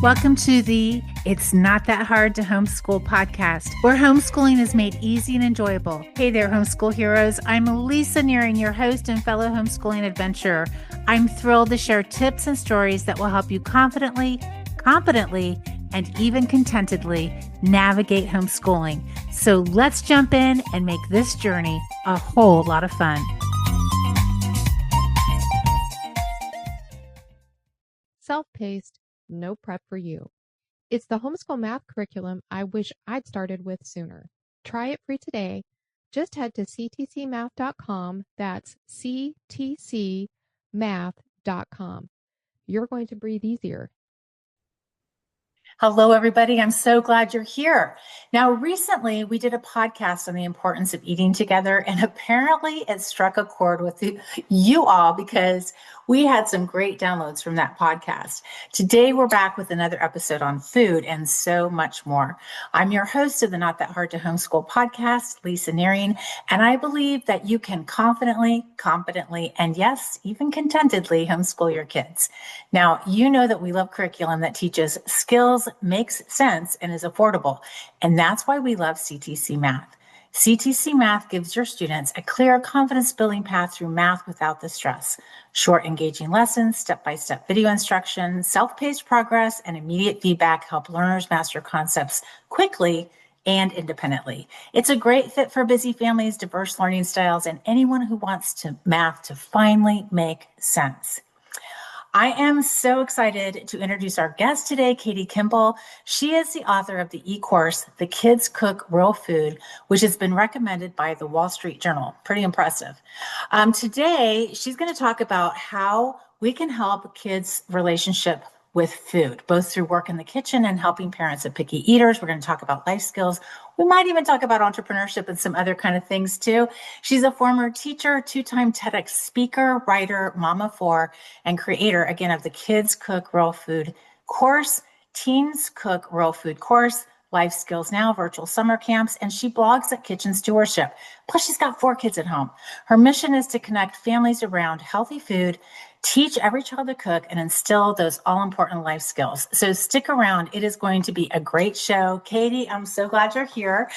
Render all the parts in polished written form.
Welcome to the It's Not That Hard to Homeschool podcast, where homeschooling is made easy and enjoyable. Hey there, homeschool heroes. I'm Lisa Nearing, your host and fellow homeschooling adventurer. I'm thrilled to share tips and stories that will help you confidently, competently, and even contentedly navigate homeschooling. So let's jump in and make this journey a whole lot of fun. Self-paced, no prep for you. It's the homeschool math curriculum I wish I'd started with sooner. Try it free today. Just head to ctcmath.com. That's ctcmath.com. You're going to breathe easier. Hello, everybody. I'm so glad you're here. Now, recently we did a podcast on the importance of eating together, and apparently it struck a chord with you all because we had some great downloads from that podcast. Today, we're back with another episode on food and so much more. I'm your host of the Not That Hard to Homeschool podcast, Lisa Nearing, and I believe that you can confidently, competently, and yes, even contentedly homeschool your kids. Now, you know that we love curriculum that teaches skills, makes sense, and is affordable. And that's why we love CTC Math. CTC Math gives your students a clear confidence building path through math without the stress. Short, engaging lessons, step-by-step video instruction, self-paced progress, and immediate feedback help learners master concepts quickly and independently. It's a great fit for busy families, diverse learning styles, and anyone who wants math to finally make sense. I am so excited to introduce our guest today, Katie Kimball. She is the author of the e-course, The Kids Cook Real Food, which has been recommended by the Wall Street Journal. Pretty impressive. Today, she's going to talk about how we can help kids' relationship with food, both through work in the kitchen and helping parents of picky eaters. We're going to talk about life skills. We might even talk about entrepreneurship and some other kind of things too. She's a former teacher, two-time TEDx speaker, writer, mom of four, and creator, again, of the Kids Cook Real Food course, Teens Cook Real Food course, Life Skills Now, virtual summer camps, and she blogs at Kitchen Stewardship. Plus, she's got 4 kids at home. Her mission is to connect families around healthy food, teach every child to cook, and instill those all-important life skills. So stick around. It is going to be a great show. Katie, I'm so glad you're here.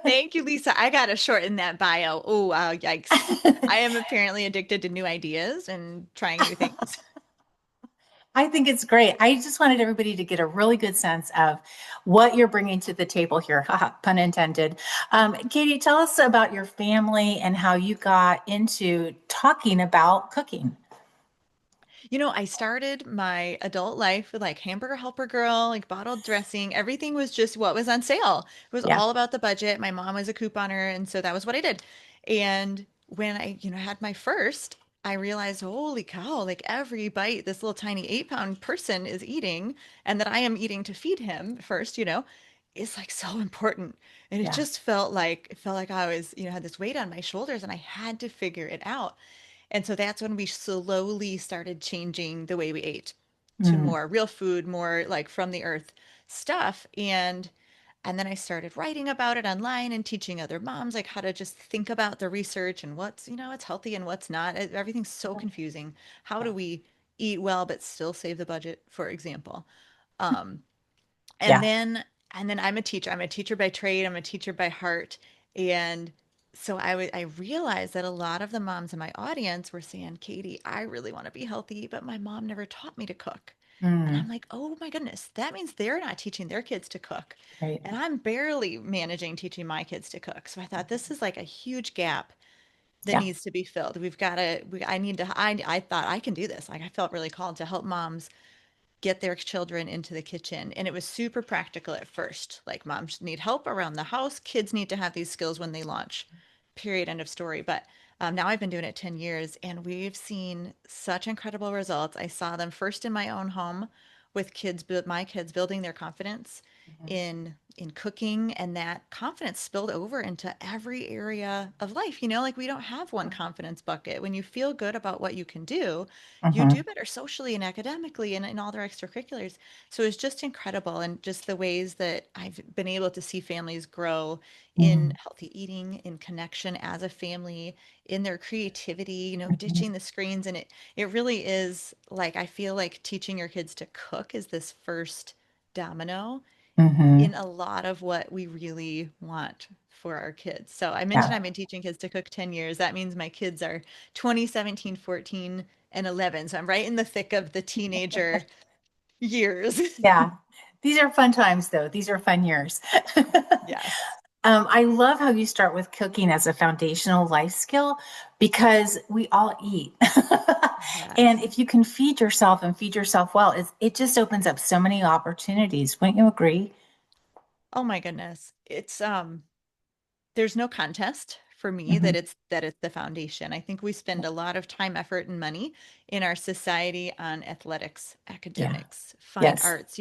Thank you, Lisa. I got to shorten that bio. Oh, wow, yikes. I am apparently addicted to new ideas and trying new things. I think it's great. I just wanted everybody to get a really good sense of what you're bringing to the table here, pun intended. Katie, tell us about your family and how you got into talking about cooking. You know, I started my adult life with like Hamburger Helper Girl, like bottled dressing. Everything was just what was on sale. It was Yeah. all about the budget. My mom was a couponer, and so that was what I did. And when I, had my first, I realized, holy cow, like every bite this little tiny 8-pound person is eating, and that I am eating to feed him first, is like so important. And it Yeah. just it felt like I was, had this weight on my shoulders and I had to figure it out. And so that's when we slowly started changing the way we ate to Mm. more real food, more like from the earth stuff. And then I started writing about it online and teaching other moms like how to just think about the research and what's healthy and what's not. Everything's so confusing. How do we eat well but still save the budget, for example? Um, and Yeah. then and then I'm a teacher. I'm a teacher by trade. I'm a teacher by heart. And so I realized that a lot of the moms in my audience were saying, Katie, I really want to be healthy, but my mom never taught me to cook. And Mm. I'm like, oh my goodness, that means they're not teaching their kids to cook. Right. And I'm barely managing teaching my kids to cook. So I thought this is like a huge gap that Yeah. needs to be filled. I need to, I thought I can do this. Like I felt really called to help moms get their children into the kitchen. And it was super practical at first. Like moms need help around the house. Kids need to have these skills when they launch, period, end of story. But now I've been doing it 10 years and we've seen such incredible results. I saw them first in my own home with my kids building their confidence. Mhm. in cooking, and that confidence spilled over into every area of life. Like we don't have one confidence bucket. When you feel good about what you can do, you do Mhm. better socially and academically and in all their extracurriculars. So it's just incredible, and just the ways that I've been able to see families grow in Mhm. healthy eating, in connection as a family, in their creativity, Mhm. ditching the screens. And it really is, like, I feel like teaching your kids to cook is this first domino in Mhm. a lot of what we really want for our kids. So I mentioned Yeah. I've been teaching kids to cook 10 years. That means my kids are 20, 17, 14, and 11. So I'm right in the thick of the teenager years. Yeah. These are fun times, though. These are fun years. Yes. I love how you start with cooking as a foundational life skill because we all eat. And Yes. if you can feed yourself and feed yourself well, it just opens up so many opportunities. Wouldn't you agree? Oh my goodness. There's no contest for me Hmm. that it's the foundation. I think we spend a lot of time, effort, and money in our society on athletics, Yeah. academics, fine Yes. arts,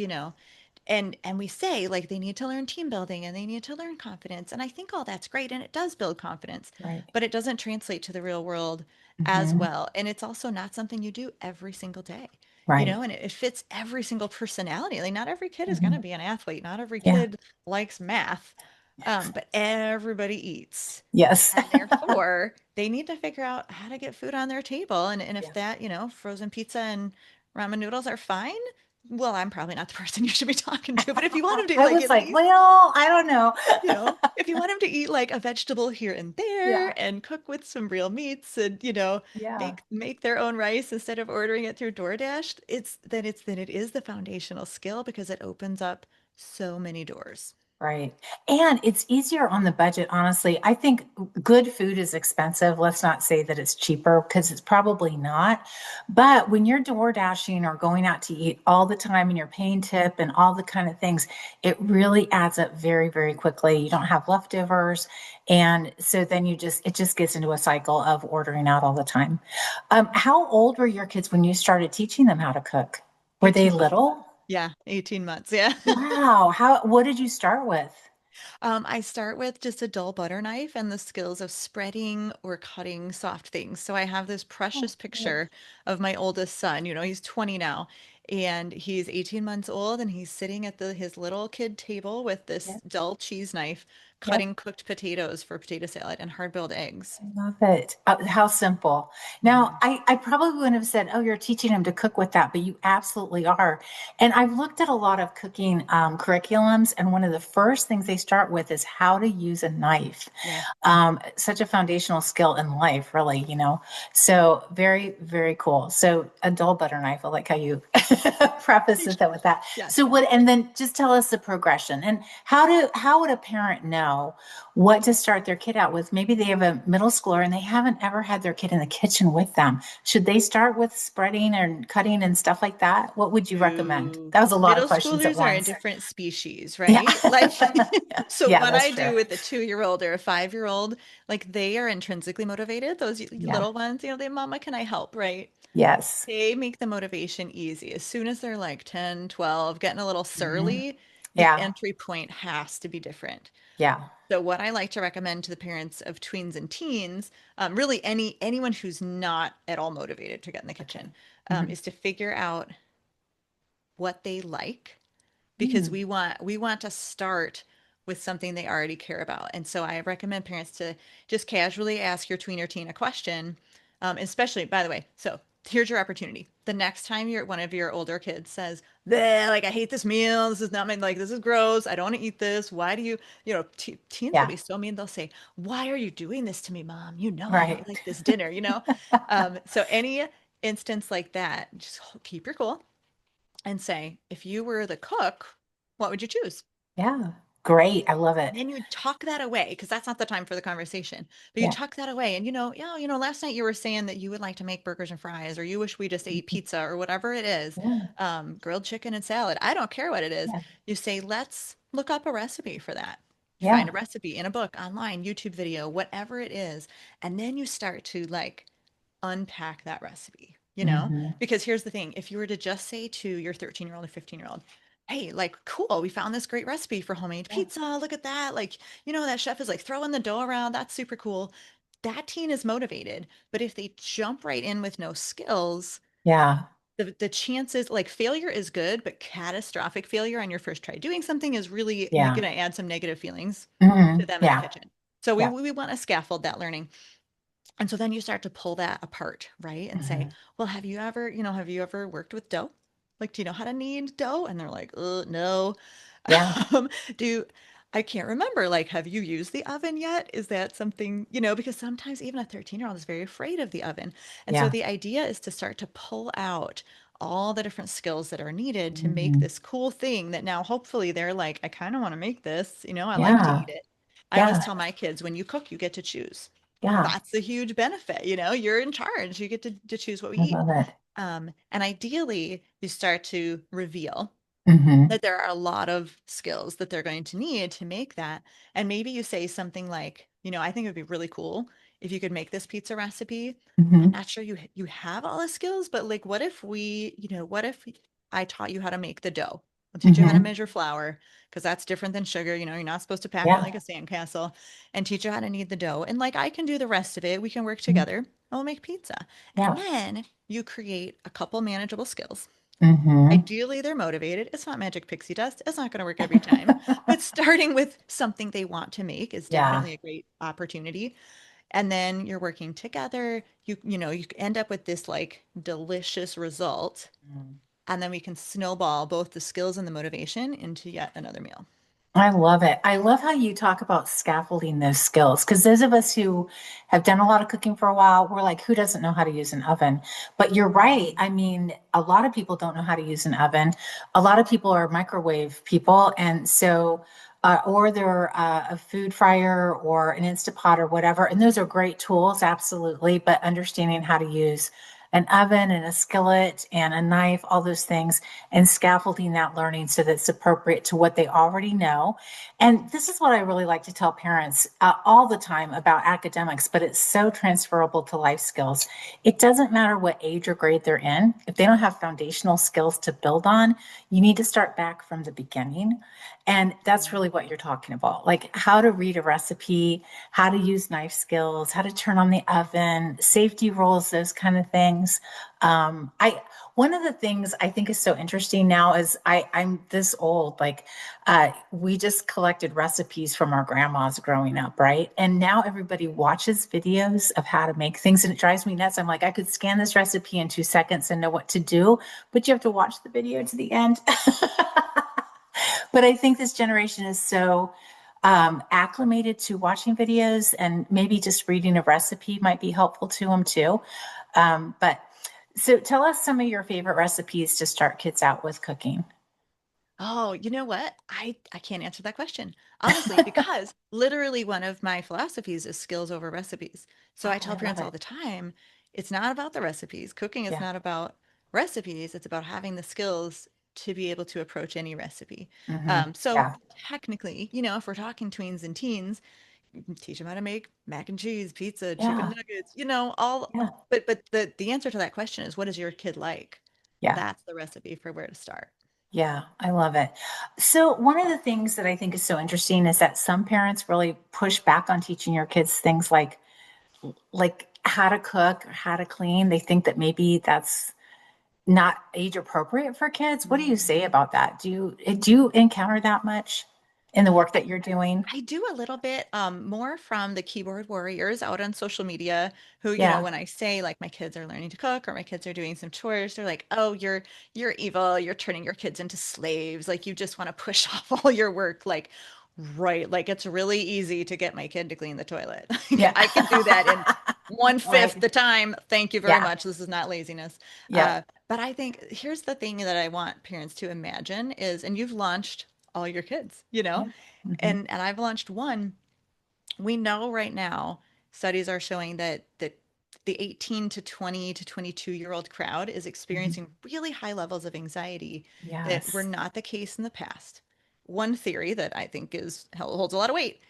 and we say like they need to learn team building and they need to learn confidence. And I think all that's great and it does build confidence, Right. but it doesn't translate to the real world as Hmm. well. And it's also not something you do every single day. Right. And it fits every single personality. Like not every kid is going Hmm. to be an athlete. Not every Yeah. kid likes math. But everybody eats. Yes. And therefore, they need to figure out how to get food on their table. And if Yeah. that, frozen pizza and ramen noodles are fine, well, I'm probably not the person you should be talking to. But if you want them to I like was at like, least, well, I don't know. if you want them to eat like a vegetable here and Yeah. there and cook with some real meats and, Yeah. make their own rice instead of ordering it through DoorDash, then it is the foundational skill because it opens up so many doors. Right. And it's easier on the budget, honestly. I think good food is expensive. Let's not say that it's cheaper because it's probably not. But when you're door dashing or going out to eat all the time and you're paying tip and all the kind of things, it really adds up very, very quickly. You don't have leftovers. And so then it just gets into a cycle of ordering out all the time. How old were your kids when you started teaching them how to cook? Were they 18 months. little? Yeah, 18 months. Yeah. Wow. What did you start with? I start with just a dull butter knife and the skills of spreading or cutting soft things. So I have this Oh, precious good. picture of my oldest son. He's 20 now, and he's 18 months old, and he's sitting at his little kid table with this Yep. dull cheese knife, Yep. cutting cooked potatoes for potato salad and hard-boiled eggs. I love it. How simple. Now, Mhm. I probably wouldn't have said, oh, you're teaching him to cook with that, but you absolutely are. And I've looked at a lot of cooking curriculums, and one of the first things they start with is how to use a knife. Yeah. Such a foundational skill in life, really. So very, very cool. So a dull butter knife. I like how you preface it with that. Yes. So what? And then just tell us the progression and how would a parent know what to start their kid out with? Maybe they have a middle schooler and they haven't ever had their kid in the kitchen with them. Should they start with spreading and cutting and stuff like that? What would you recommend? Ooh. That was a lot of Middle questions at schoolers are a once. different species, Yeah. right? Like, so Yeah, what that's I true. do with a 2-year-old or a 5-year-old, like they are intrinsically motivated. Those Yeah. little ones, they, Mama, can I help? Right? Yes. They make the motivation easy. As soon as they're like 10, 12, getting a little Mhm. surly, the Yeah. entry point has to be different. Yeah. So what I like to recommend to the parents of tweens and teens, really anyone who's not at all motivated to get in the Okay. kitchen, Mhm. is to figure out what they like, because Mm. we want to start with something they already care about. And so I recommend parents to just casually ask your tween or teen a question, especially, by the way. So here's your opportunity. The next time one of your older kids says, "Bleh, like I hate this meal. This is not my like. This is gross. I don't want to eat this. Why do you?" Teens will Yeah. be so mean. They'll say, "Why are you doing this to me, Mom? You know I don't Right. like this dinner." So any instance like that, just keep your cool and say, if you were the cook, what would you choose? Yeah. Great. I love it. And then you tuck that away because that's not the time for the conversation. But you Yeah. tuck that away, and yeah, last night you were saying that you would like to make burgers and fries, or you wish we just ate Mhm. pizza, or whatever it is, Yeah. grilled chicken and salad. I don't care what it is. Yeah. You say, let's look up a recipe for that. You find a Yeah. recipe in a book, online, YouTube video, whatever it is, and then you start to like unpack that recipe. Hmm. Because here's the thing, if you were to just say to your 13-year-old or 15-year-old, hey, like, cool, we found this great recipe for homemade Yeah. pizza. Look at that. Like, that chef is like throwing the dough around. That's super cool. That teen is motivated. But if they jump right in with no skills, Yeah. the chances, like, failure is good, but catastrophic failure on your first try doing something is really going Yeah. to add some negative feelings to them in the Yeah. kitchen. So we, Yeah. we want to scaffold that learning. And so then you start to pull that apart, right? And say, Hmm. well, have you ever worked with dough? Like, do you know how to knead dough? And they're like, no. Yeah. Um, do I can't remember. Like, have you used the oven yet? Is that something, because sometimes even a 13-year-old is very afraid of the oven. And so Yeah. the idea is to start to pull out all the different skills that are needed to make Hmm. this cool thing that now hopefully they're like, I kind of want to make this, I like to Yeah. eat it. I always Yeah. tell my kids, when you cook, you get to choose. Yeah. That's a huge benefit. You're in charge. You get to choose what we I eat. love it. And ideally, you start to reveal Hmm. that there are a lot of skills that they're going to need to make that. And maybe you say something like, I think it would be really cool if you could make this pizza recipe. I'm Hmm. not sure you have all the skills, but like, what if I taught you how to make the dough? I'll teach you how to Hmm. measure flour because that's different than sugar. You're not supposed to pack it Yeah. like a sandcastle, and teach you how to knead the dough. And like, I can do the rest of it. We can work Mhm. together and we'll make pizza. And Yeah. then you create a couple manageable skills. Hmm. Ideally, they're motivated. It's not magic pixie dust. It's not going to work every time. But starting with something they want to make is Yeah. definitely a great opportunity. And then you're working together. You end up with this like delicious result. Mm. And then we can snowball both the skills and the motivation into yet another meal. I love it. I love how you talk about scaffolding those skills because those of us who have done a lot of cooking for a while, we're like, who doesn't know how to use an oven? But you're right. I mean, a lot of people don't know how to use an oven. A lot of people are microwave people. And so, or they're a food fryer or an Instapot or whatever. And those are great tools, absolutely. But understanding how to use an oven and a skillet and a knife, all those things, and scaffolding that learning so that it's appropriate to what they already know. And this is what I really like to tell parents all the time about academics, but it's so transferable to life skills. It doesn't matter what age or grade they're in. If they don't have foundational skills to build on, you need to start back from the beginning. And that's Yeah. really what you're talking about, like how to read a recipe, how to use knife skills, how to turn on the oven, safety rules, those kind of things. I One of the things I think is so interesting now is I'm this old, like we just collected recipes from our grandmas growing up, right? And now everybody watches videos of how to make things and it drives me nuts. I'm like, I could scan this recipe in 2 seconds and know what to do, but you have to watch the video to the end. But I think this generation is so acclimated to watching videos and maybe just reading a recipe might be helpful to them too. But so tell us some of your favorite recipes to start kids out with cooking. Oh, you know what? I can't answer that question, honestly, because literally one of my philosophies is skills over recipes. So I Oh, tell I love parents all it. the time, it's not about the recipes. Cooking is Yeah. not about recipes. It's about having the skills to be able to approach any recipe. Hmm. So Yeah. technically, if we're talking tweens and teens, you can teach them how to make mac and cheese, pizza, chicken Yeah. nuggets, all. Yeah. But the answer to that question is, what does your kid like? Yeah. That's the recipe for where to start. Yeah. I love it. So, one of the things that I think is so interesting is that some parents really push back on teaching your kids things like how to cook or how to clean. They think that maybe that's not age appropriate for kids. What do you say about that? Do you encounter that much in the work that you're doing? I do a little bit more from the keyboard warriors out on social media who, Yeah. when I say like my kids are learning to cook or my kids are doing some chores, they're like, "Oh, you're evil. You're turning your kids into slaves. Like you just want to push off all your work." Like, right, like it's really easy to get my kid to clean the toilet. Like, Yeah. I can do that in one fifth Right. the time. Thank you very Yeah. much. This is not laziness. Yeah. But I think here's the thing that I want parents to imagine is, and you've launched all your kids, Yeah. Hmm. and I've launched one. We know right now studies are showing that the 18 to 20 to 22-year-old crowd is Hmm. experiencing really high levels of anxiety that were Yes. not the case in the past. One theory that I think is holds a lot of weight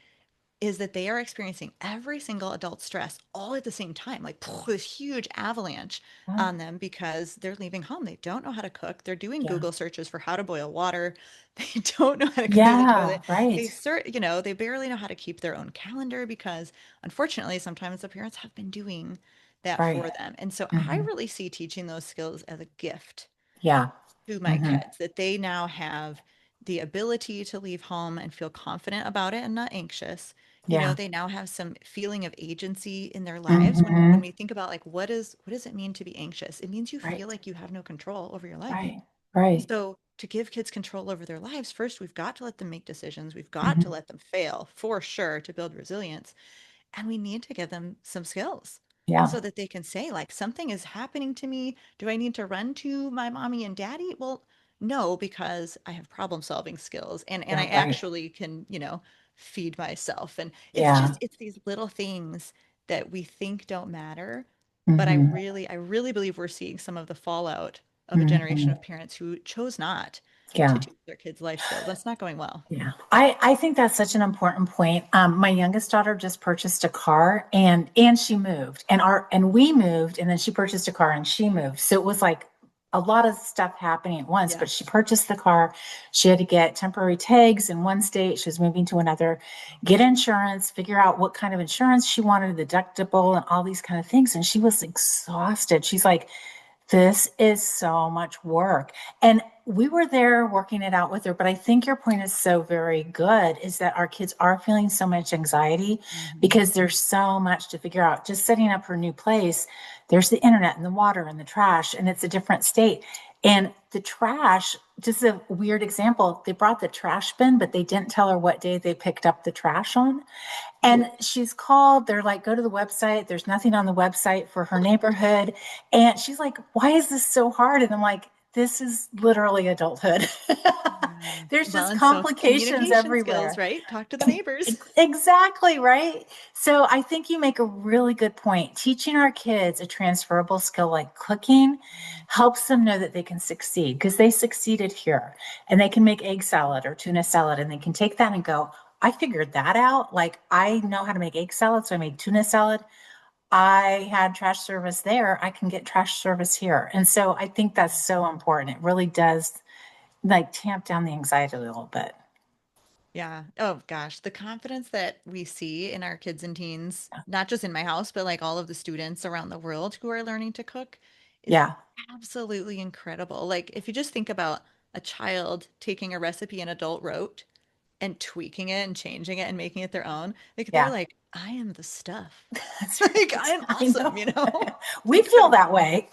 is that they are experiencing every single adult stress all at the same time, like this huge avalanche Oh, on them because they're leaving home. They don't know how to cook. They're doing yeah. Google searches for how to boil water. They don't know how to clean the Yeah, toilet. right. They barely know how to keep their own calendar because unfortunately, sometimes the parents have been doing that Right. for them. And so I Hmm. really see teaching those skills as a gift Yeah. to my Hmm. kids, that they now have the ability to leave home and feel confident about it and not anxious. Yeah. They now have some feeling of agency in their lives. When Hmm. we think about like what does it mean to be anxious? It means you feel Right. like you have no control over your life. Right. Right. So to give kids control over their lives, first we've got to let them make decisions. We've got to Hmm. let them fail for sure to build resilience. And we need to give them some skills Yeah. so that they can say, like, something is happening to me. Do I need to run to my mommy and daddy? Well, no, because I have problem solving skills and I Yeah. Right. actually can, feed myself. And Yeah. it's these little things that we think don't matter. But Hmm. I really believe we're seeing some of the fallout of a generation Hmm. of parents who chose not to Yeah. teach their kids life skills. That's not going well. Yeah, I think that's such an important point. My youngest daughter just purchased a car and she moved and we moved and then she purchased a car and she moved. So it was like a lot of stuff happening at once, Yeah. but she purchased the car. She had to get temporary tags in one state. She was moving to another, get insurance, figure out what kind of insurance she wanted, the deductible and all these kind of things. And she was exhausted. She's like, this is so much work. And we were there working it out with her. But I think your point is so very good is that our kids are feeling so much anxiety Mhm. because there's so much to figure out. Just setting up her new place, there's the internet and the water and the trash, and it's a different state. And the trash, just a weird example, they brought the trash bin, but they didn't tell her what day they picked up the trash on. And she's called, they're like, go to the website. There's nothing on the website for her neighborhood. And she's like, why is this so hard? And I'm like, this is literally adulthood. Yeah. There's Well, just and so complications communication skills, everywhere. right? Talk to the neighbors. Exactly, right? So I think you make a really good point. Teaching our kids a transferable skill like cooking helps them know that they can succeed because they succeeded here and they can make egg salad or tuna salad and they can take that and go, I figured that out. Like I know how to make egg salad, so I made tuna salad. I had trash service there. I can get trash service here. And so I think that's so important. It really does like tamp down the anxiety a little bit. Yeah. Oh gosh, the confidence that we see in our kids and teens, not just in my house, but like all of the students around the world who are learning to cook is Yeah. absolutely incredible. Like if you just think about a child taking a recipe an adult wrote and tweaking it and changing it and making it their own, like they're Yeah. like, I am the stuff. That's Like right. I'm I awesome, know. It's We feel incredible. that way.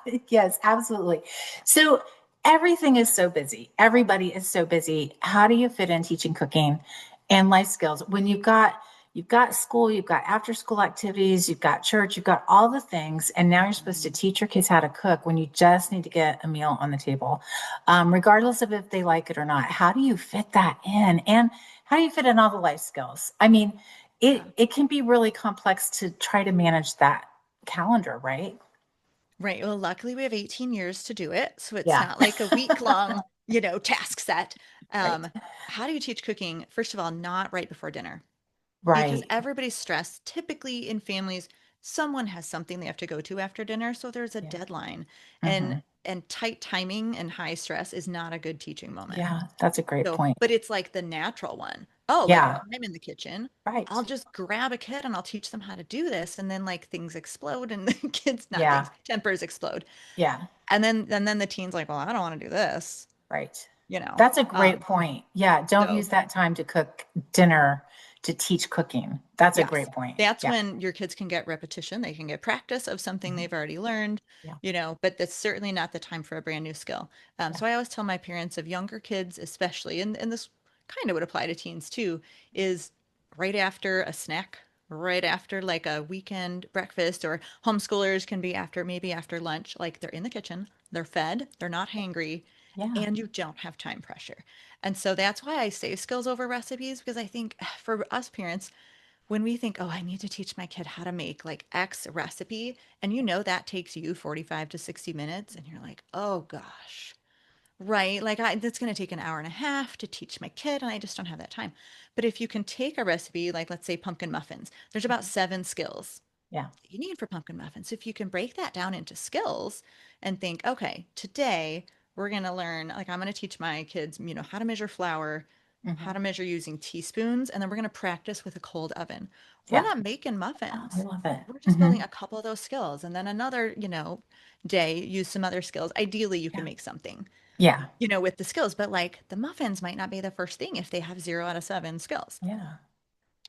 Yes. Yes, absolutely. So everything is so busy. Everybody is so busy. How do you fit in teaching cooking and life skills when you've got school, you've got after school activities, you've got church, you've got all the things, and now you're supposed to Mhm. teach your kids how to cook when you just need to get a meal on the table, regardless of if they like it or not. How do you fit that in, and how do you fit in all the life skills? I mean, Yeah. it can be really complex to try to manage that calendar, right? Right. Well, luckily we have 18 years to do it, so it's Yeah. not like a week long, task set. Right. How do you teach cooking? First of all, not right before dinner because Right. everybody's stressed. Typically in families, someone has something they have to go to after dinner, so there's a Yeah. deadline. And Hmm. and tight timing and high stress is not a good teaching moment. Yeah. That's a great So, point. but it's like the natural one. Oh, like when Yeah. I'm in the kitchen, I'll Right. just grab a kid and I'll teach them how to do this. And then like things explode and the kids, not Yeah. things, tempers explode. Yeah. And then the teen's like, well, I don't want to do this, Right. you know. That's a great point. Yeah. Don't So use that time to cook dinner to teach cooking. That's a yes, great point. that's Yeah. when your kids can get repetition. They can get practice of something Mhm. they've already learned, Yeah. but that's certainly not the time for a brand new skill. Yeah. So I always tell my parents of younger kids, especially, and this kind of would apply to teens too, is right after a snack, right after like a weekend breakfast, or homeschoolers can be after, maybe after lunch, like they're in the kitchen, they're fed, they're not hangry, Yeah. and you don't have time pressure. And so that's why I say skills over recipes, because I think for us parents, when we think, oh, I need to teach my kid how to make like X recipe, and that takes you 45 to 60 minutes, and you're like, oh gosh, right? Like that's going to take an hour and a half to teach my kid, and I just don't have that time. But if you can take a recipe, like let's say pumpkin muffins, there's about Mhm. 7 skills Yeah. you need for pumpkin muffins. So if you can break that down into skills and think, okay, today we're going to learn, like I'm going to teach my kids, how to measure flour, how Hmm. to measure using teaspoons, and then we're going to practice with a cold oven. We're Yeah. not making Oh, I muffins. love it. We're just Hmm. building a couple of those skills. And then another, day, use some other skills. Ideally, you can Yeah. make something, Yeah. with the skills, but like the muffins might not be the first thing if they have 0 out of 7 skills. Yeah.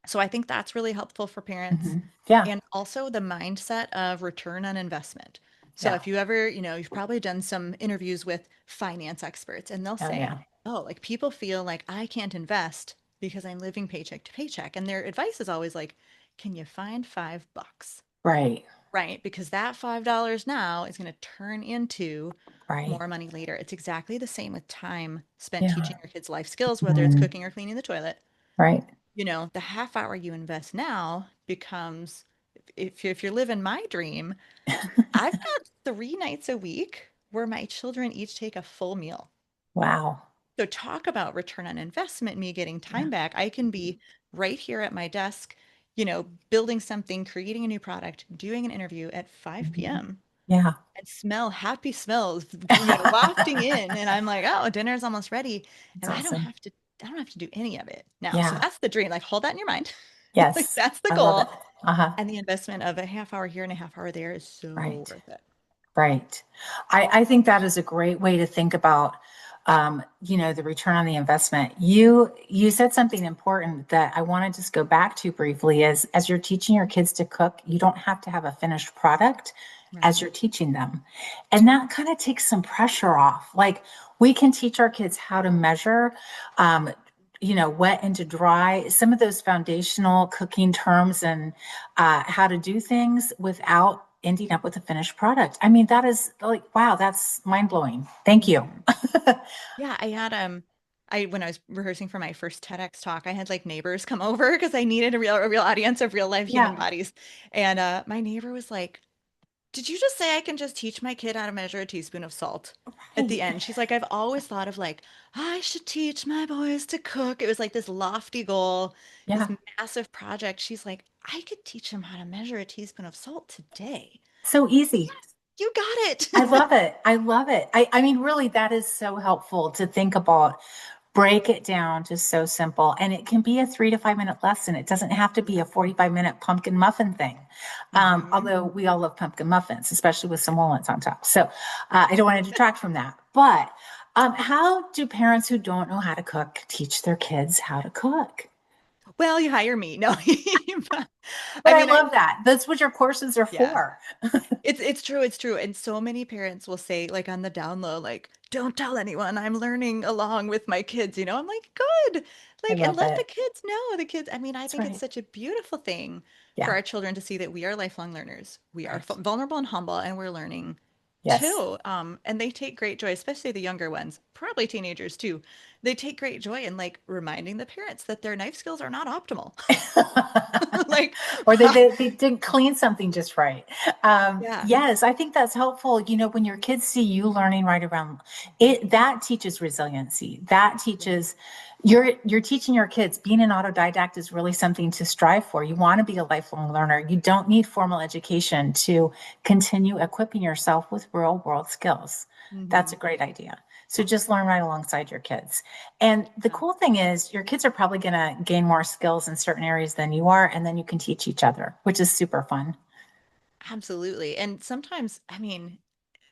So I think that's really helpful for parents. Hmm. Yeah. And also the mindset of return on investment. So Yeah. if you ever, you've probably done some interviews with finance experts and they'll Oh, say, yeah. oh, like people feel like I can't invest because I'm living paycheck to paycheck. And their advice is always like, can you find $5? Right. Right? Because that $5 now is going to turn into Right. more money later. It's exactly the same with time spent Yeah. teaching your kids life skills, whether it's Mm. cooking or cleaning the toilet. Right. The half hour you invest now becomes, if you're living my dream, I've got 3 nights a week where my children each take a full meal. Wow. So talk about return on investment, me getting Yeah. time back. I can be right here at my desk, building something, creating a new product, doing an interview at 5 Mhm. p.m. Yeah. and smell happy smells, wafting in. And I'm like, oh, dinner's almost ready. That's And awesome. I don't have to do any of it now. So Yeah. that's the dream. Like hold that in your mind. Like Yes. that's the I love it. goal. Uh-huh. And the investment of a half hour here and a half hour there is so Right. worth it. Right. I think that is a great way to think about, the return on the investment. You said something important that I want to just go back to briefly is as you're teaching your kids to cook, you don't have to have a finished product as Right. you're teaching them. And that kind of takes some pressure off. Like we can teach our kids how to measure, um, wet and to dry, some of those foundational cooking terms and how to do things without ending up with a finished product. I mean, that is like, wow, that's mind blowing. Thank you. Mhm. Yeah, when I was rehearsing for my first TEDx talk, I had like neighbors come over because I needed a real audience of real life human Yeah, bodies. And my neighbor was like, "Did you just say I can just teach my kid how to measure a teaspoon of salt?" At the right. end, she's like, "I've always thought of like, I should teach my boys to cook." It was like this lofty goal, this Yeah, massive project. She's like, "I could teach them how to measure a teaspoon of salt today." so easy. You got I it. love it. I love it. I mean, really, that is so helpful to think about. Break it down to so simple. And it can be a 3 to 5 minute lesson. It doesn't have to be a 45-minute pumpkin muffin thing. Hmm. Although we all love pumpkin muffins, especially with some walnuts on top. So I don't want to detract from that. But how do parents who don't know how to cook teach their kids how to cook? Well, you hire me. No, But I I mean, love that. That's what your courses are yeah, for. it's true, it's true. And so many parents will say, like on the down low, like, don't tell anyone I'm learning along with my kids. I'm like, good. I Like, and love let the it. kids know. The kids, I mean, I That's think it's right. such a beautiful thing for Yeah. our children to see that we are lifelong learners. We are Right. vulnerable and humble, and we're learning Yes. too. And they take great joy, especially the younger ones, probably teenagers too. They take great joy in like reminding the parents that their knife skills are not optimal. Like, Or they didn't clean something just right. yeah. Yes, I think that's helpful. When your kids see you learning right around it, that teaches resiliency. That Yeah. teaches you're teaching your kids being an autodidact is really something to strive for. You want to be a lifelong learner. You don't need formal education to continue equipping yourself with real world skills. That's Hmm. a great idea. So just learn right alongside your kids. And the Yeah. cool thing is, your kids are probably going to gain more skills in certain areas than you are, and then you can teach each other, which is super fun. Absolutely. And sometimes, I mean,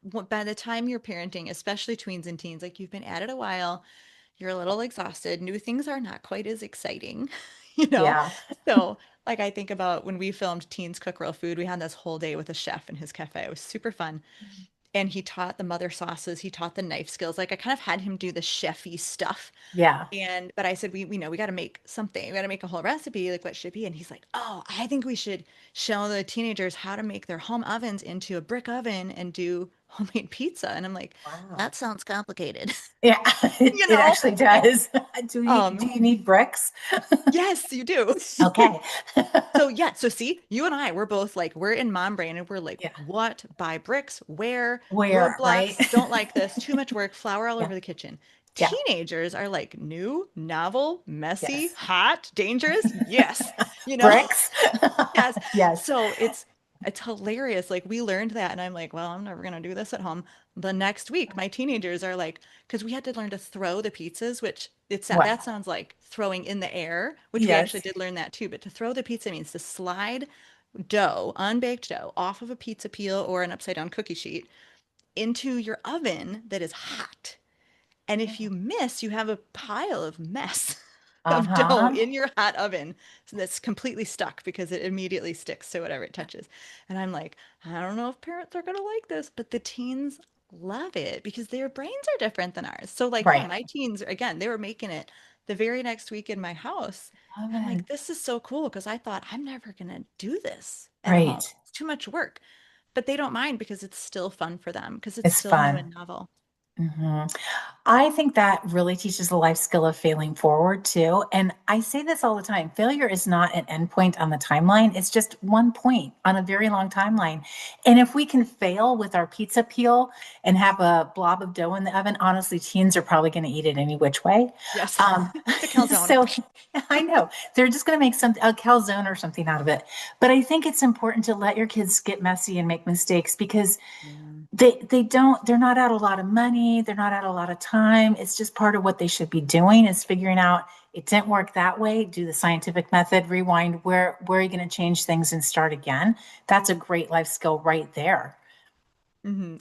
by the time you're parenting, especially tweens and teens, like you've been at it a while, you're a little exhausted. New things are not quite as exciting, you know? Yeah. So, like, I think about when we filmed Teens Cook Real Food, we had this whole day with a chef in his cafe. It was super fun. And he taught the mother sauces, he taught the knife skills. Like, I kind of had him do the chefy stuff. Yeah. But I said, we got to make something. We got to make a whole recipe. Like, what should it be? And he's like, oh, I think we should show the teenagers how to make their home ovens into a brick oven and do homemade pizza. And I'm like, Wow. that sounds complicated. Yeah, You it know, actually like, does. Do um, you need bricks? yes, you do. Okay. So yeah, so see, you and I, we're both like, we're in mom brain and we're like, Yeah. what? Buy bricks? Where? Where, right? Roadblocks? Don't like this. Too much work. Flour all Yeah. over the kitchen. Yeah. Teenagers are like new, novel, messy, Yes. hot, dangerous. Yes. You know? Bricks? Yes. Yes. So it's hilarious. Like we learned that and I'm like, well, I'm never gonna do this at home. The next week, my teenagers are like, because we had to learn to throw the pizzas, which that What? sounds like throwing in the air, which we actually Yes. did learn that too. But to throw the pizza means to slide dough, unbaked dough, off of a pizza peel or an upside down cookie sheet into your oven that is hot. And if you miss, you have a pile of mess of dough Uh-huh. in your hot oven that's completely stuck because it immediately sticks to whatever it Yeah. touches. And I'm like, I don't know if parents are going to like this, but the teens love it because their brains are different than ours. So, like, yeah, Right. my teens, again, they were making it the very next week in my house. Love And I'm it. like, this is so cool because I thought I'm never going to do this at home. Right. It's too much work. But they don't mind because it's still fun for them because it's It's still new fun. and novel. Hmm. I think that really teaches the life skill of failing forward too. And I say this all the time. Failure is not an endpoint on the timeline. It's just one point on a very long timeline. And if we can fail with our pizza peel and have a blob of dough in the oven, honestly, teens are probably going to eat it any which way. Yes. Um, The calzone. so I know they're just going to make a calzone or something out of it. But I think it's important to let your kids get messy and make mistakes because Yeah. they're not out a lot of money, they're not out a lot of time. It's just part of what they should be doing is figuring out it didn't work that way, do the scientific method, rewind, where are you going to change things and start again. That's a great life skill right there.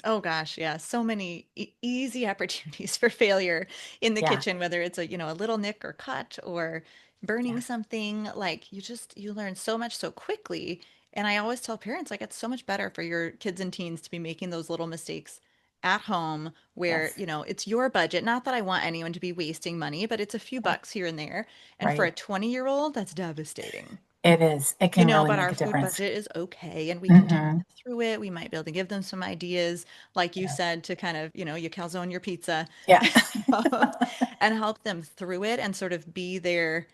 Oh gosh, yeah. So many easy opportunities for failure in the Yeah. kitchen, whether it's a little nick or cut or burning Yeah. something. Like you learn so much so quickly. And I always tell parents, like, it's so much better for your kids and teens to be making those little mistakes at home where, Yes. it's your budget. Not that I want anyone to be wasting money, but it's a few Right. bucks here and there. And for Right. a 20-year-old, that's devastating. It is. It can really But make our a food difference. budget is okay and we can talk Hmm. them through it. We might be able to give them some ideas, like you Yes. said, to kind of, you calzone your pizza Yeah. and help them through it and sort of be there.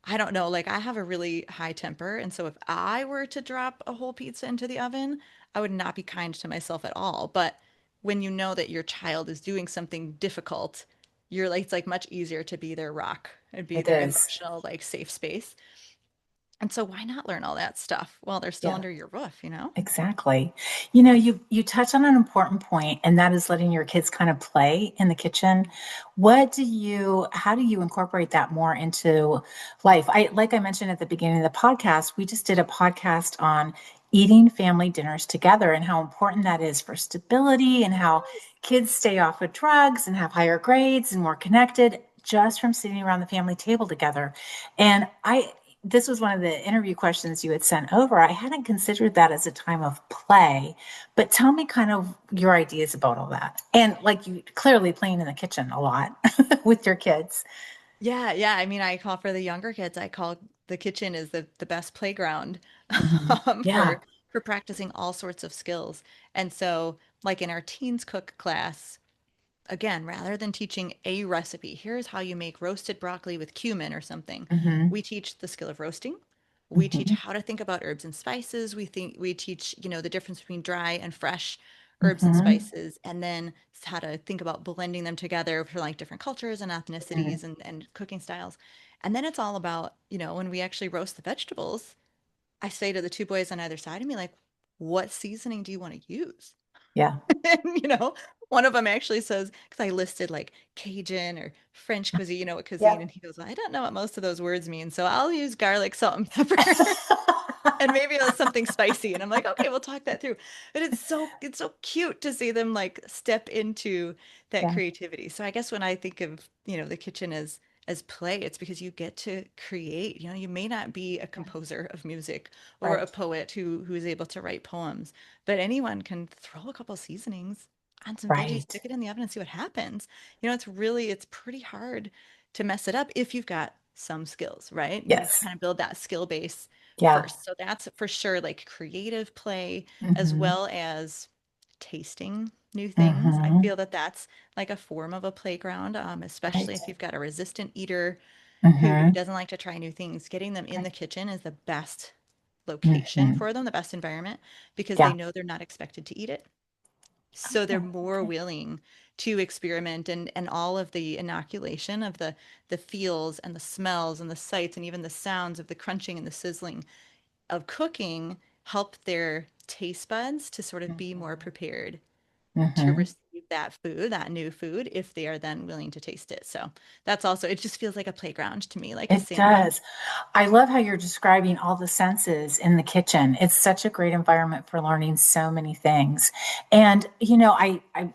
I don't know, like I have a really high temper. And so if I were to drop a whole pizza into the oven, I would not be kind to myself at all. But when you know that your child is doing something difficult, you're like, it's like much easier to be their rock and be It their is. emotional, like safe space. And so why not learn all that stuff while they're still Yeah. under your roof, you know? Exactly. You touch on an important point, and that is letting your kids kind of play in the kitchen. How do you incorporate that more into life? Like I mentioned at the beginning of the podcast, we just did a podcast on eating family dinners together and how important that is for stability and how Yes. kids stay off of drugs and have higher grades and more connected just from sitting around the family table together. And this was one of the interview questions you had sent over. I hadn't considered that as a time of play, but tell me kind of your ideas about all that. And like you clearly playing in the kitchen a lot with your kids. Yeah, yeah. I mean, I call for the younger kids, I call the kitchen is the best playground Hmm. Yeah. for practicing all sorts of skills. And so, like in our teens cook class, again, rather than teaching a recipe, here's how you make roasted broccoli with cumin or something, Hmm. we teach the skill of roasting. We teach Hmm. how to think about herbs and spices. We teach, the difference between dry and fresh herbs and Hmm. spices, and then how to think about blending them together for like different cultures and ethnicities and cooking styles. And then it's all about, when we actually roast the vegetables, I say to the two boys on either side of me, like, what seasoning do you want to use? Yeah. And, one of them actually says, because I listed like Cajun or French cuisine, what Yeah. cuisine, and he goes, I don't know what most of those words mean, so I'll use garlic, salt, and pepper. And maybe it's something spicy. And I'm like, okay, we'll talk that through. But it's so cute to see them like step into that Yeah. creativity. So I guess when I think of, the kitchen as play, it's because you get to create. You may not be a Yeah. composer of music or a Right. poet who's able to write poems, but anyone can throw a couple seasonings on some veggies, Right. stick it in the oven and see what happens. It's pretty hard to mess it up if you've got some skills, right? You need to Yes. kind of build that skill base Yeah. first. So that's for sure like creative play as Hmm. well as tasting new things. I Mm-hmm. feel that that's like a form of a playground, especially Right. if you've got a resistant eater who Mm-hmm. doesn't like to try new things. Getting them in the Right. kitchen is the best location Mm-hmm. for them, the best environment, because they Yeah. know they're not expected to eat it. So they're Oh, more okay. willing to experiment, and all of the inoculation of the feels and the smells and the sights and even the sounds of the crunching and the sizzling of cooking help their taste buds to sort of be more Mm-hmm. prepared to Mm-hmm. receive that food, that new food, if they are then willing to taste it. So that's also, it just feels like a playground to me, like a It sandbox. does. I love how you're describing all the senses in the kitchen. It's such a great environment for learning so many things. And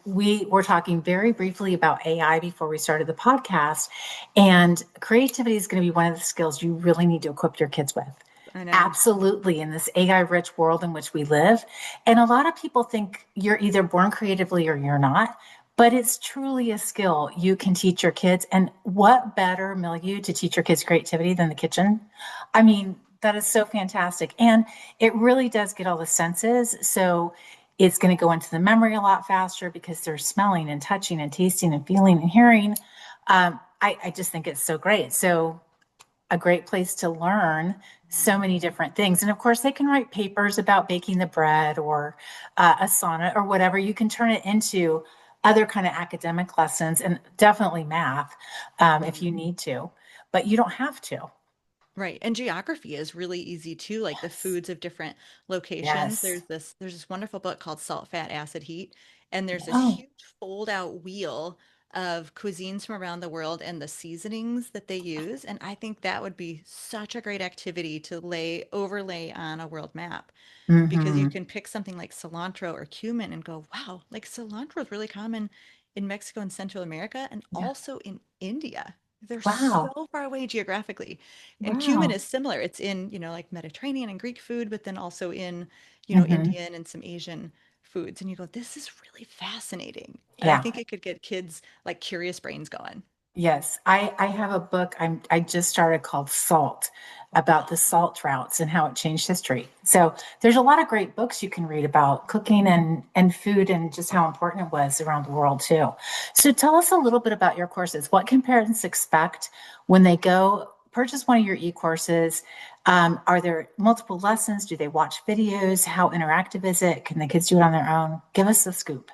we were talking very briefly about AI before we started the podcast, and creativity is going to be one of the skills you really need to equip your kids with. I know. Absolutely, in this AI rich world in which we live. And a lot of people think you're either born creatively or you're not, but it's truly a skill you can teach your kids. And what better milieu to teach your kids creativity than the kitchen? I mean, that is so fantastic. And it really does get all the senses. So it's going to go into the memory a lot faster because they're smelling and touching and tasting and feeling and hearing. I just think it's so great. So a great place to learn so many different things. And of course, they can write papers about baking the bread or a sonnet or whatever. You can turn it into other kind of academic lessons and definitely math if Mhm. you need to, but you don't have to. Right. And geography is really easy too, like the Yes. foods of different locations. Yes. There's this wonderful book called Salt, Fat, Acid, Heat, and there's this Oh. huge fold out wheel of cuisines from around the world and the seasonings that they use. And I think that would be such a great activity to overlay on a world map, because you Mm-hmm. can pick something like cilantro or cumin and go, wow, like cilantro is really common in Mexico and Central America and Yeah. also in India. They're Wow. so far away geographically. And cumin Wow. is similar. It's in, like Mediterranean and Greek food, but then also in, Mm-hmm. Indian and some Asian foods. And you go, this is really fascinating. And I Yeah. think it could get kids like curious brains going. Yes, I have a book I just started called Salt about the salt routes and how it changed history. So there's a lot of great books you can read about cooking and food and just how important it was around the world too. So tell us a little bit about your courses. What can parents expect when they go purchase one of your e-courses? Are there multiple lessons? Do they watch videos? How interactive is it? Can the kids do it on their own? Give us the scoop.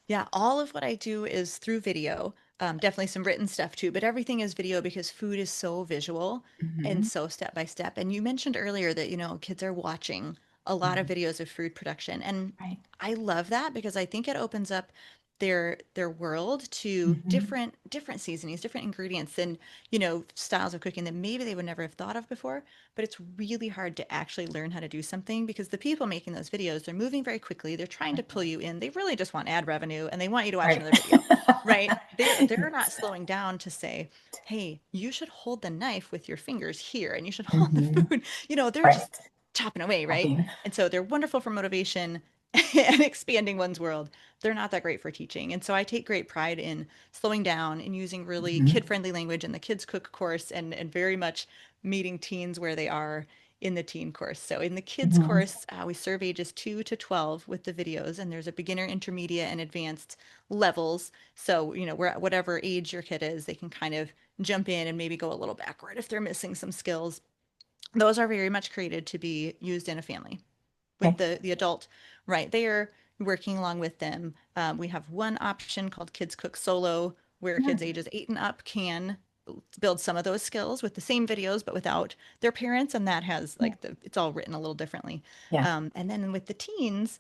Yeah, all of what I do is through video. Definitely some written stuff too, but everything is video because food is so visual and Hmm. so step by step. And you mentioned earlier that, kids are watching a lot of videos of food production. And Right. I love that because I think it opens up their world to Hmm. different seasonings, different ingredients, and styles of cooking that maybe they would never have thought of before. But it's really hard to actually learn how to do something because the people making those videos, they're moving very quickly. They're trying to pull you in. They really just want ad revenue and they want you to watch Right. another video, right? They're not Yes. slowing down to say, hey, you should hold the knife with your fingers here and you should hold the Hmm. food. They're Right. just chopping away, right? Copying. And so they're wonderful for motivation and expanding one's world. They're not that great for teaching. And so I take great pride in slowing down and using really Hmm. kid-friendly language in the Kids Cook course, and very much meeting teens where they are in the teen course. So in the kids Hmm. course, we serve ages 2 to 12 with the videos, and there's a beginner, intermediate, and advanced levels. So, where whatever age your kid is, they can kind of jump in and maybe go a little backward if they're missing some skills. Those are very much created to be used in a family with Okay. the adult right there working along with them. We have one option called Kids Cook Solo, where Yeah. kids ages 8 and up can build some of those skills with the same videos but without their parents, and that has Yeah. like it's all written a little differently. Yeah. And then with the teens,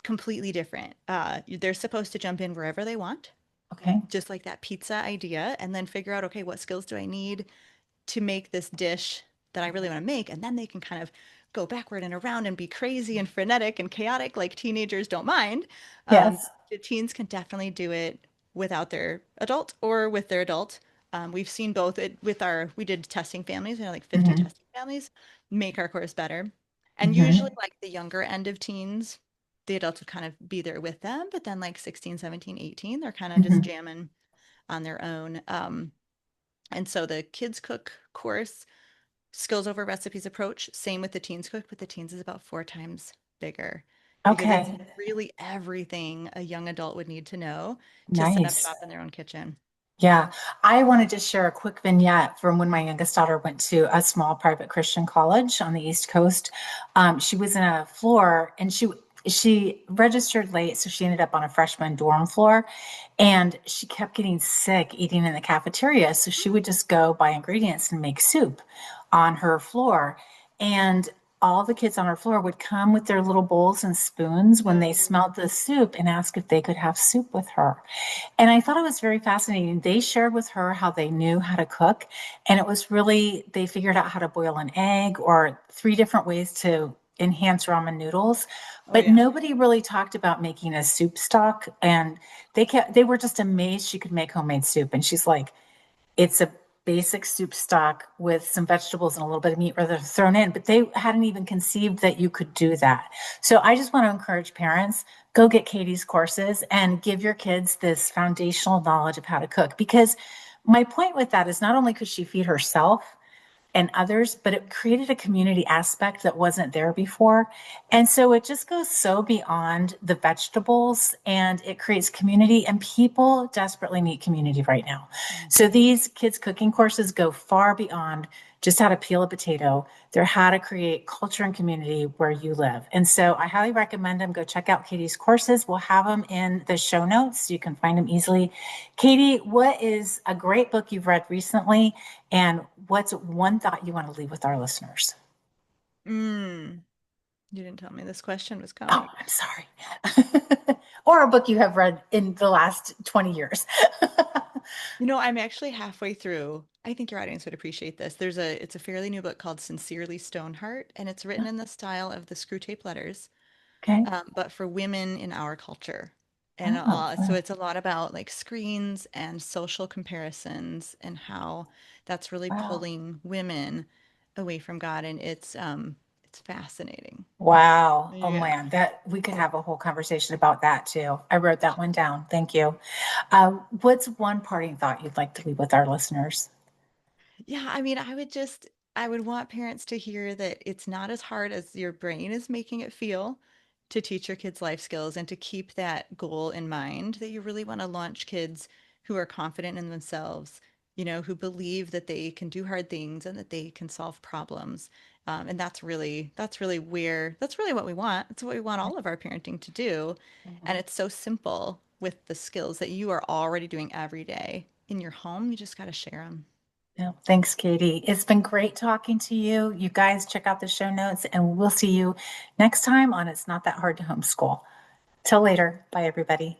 completely different. They're supposed to jump in wherever they want, Okay. just like that pizza idea, and then figure out, okay, what skills do I need to make this dish that I really want to make. And then they can kind of go backward and around and be crazy and frenetic and chaotic like teenagers don't mind. Yes. The teens can definitely do it without their adult or with their adult. We've seen both we did testing families, like 50 Hmm. testing families, make our course better. And usually, Hmm. like the younger end of teens, the adults would kind of be there with them. But then, like 16, 17, 18, they're kind of just Hmm. jamming on their own. And so the Kids Cook course, skills over recipes approach, same with the Teens Cook, but the Teens is about 4 times bigger. because it's Okay. really everything a young adult would need to know to set up Nice. shop in their own kitchen. Yeah, I wanted to share a quick vignette from when my youngest daughter went to a small private Christian college on the East Coast. She was in a floor and she registered late, so she ended up on a freshman dorm floor, and she kept getting sick eating in the cafeteria. So she would just go buy ingredients and make soup on her floor, and all the kids on her floor would come with their little bowls and spoons when they Oh, smelled the soup and ask if they could have soup with her. And I thought it was very fascinating. They shared with her how they knew how to cook. And it was really, they figured out how to boil an egg or three different ways to enhance ramen noodles. oh But yeah. nobody really talked about making a soup stock. And they were just amazed she could make homemade soup. And she's like, it's a basic soup stock with some vegetables and a little bit of meat rather thrown in, but they hadn't even conceived that you could do that. So I just want to encourage parents, go get Katie's courses and give your kids this foundational knowledge of how to cook. Because my point with that is not only could she feed herself, and others, but it created a community aspect that wasn't there before. And so it just goes so beyond the vegetables and it creates community, and people desperately need community right now. So Mhm. these kids' cooking courses go far beyond just how to peel a potato. They're how to create culture and community where you live. And so I highly recommend them. Go check out Katie's courses. We'll have them in the show notes so you can find them easily. Katie, what is a great book you've read recently? And what's one thought you want to leave with our listeners? Mm, you didn't tell me this question was Oh, coming. I'm sorry. Or a book you have read in the last 20 years. I'm actually halfway through. I think your audience would appreciate this. It's a fairly new book called Sincerely Stoneheart, and it's written in the style of the Screw Tape Letters, Okay. but for women in our culture. And Oh, so fun. it's a lot about like screens and social comparisons and how that's really Wow. pulling women away from God. And it's fascinating. Wow. Oh Yeah. man, that we could have a whole conversation about that too. I wrote that one down. Thank you. What's one parting thought you'd like to leave with our listeners? Yeah, I mean, I would want parents to hear that it's not as hard as your brain is making it feel to teach your kids life skills and to keep that goal in mind that you really want to launch kids who are confident in themselves, who believe that they can do hard things and that they can solve problems. And that's really what we want. It's what we want all of our parenting to do. And Mhm. it's so simple with the skills that you are already doing every day in your home. You just got to share them. Yeah, thanks, Katie. It's been great talking to you. You guys check out the show notes, and we'll see you next time on It's Not That Hard to Homeschool. Till later. Bye, everybody.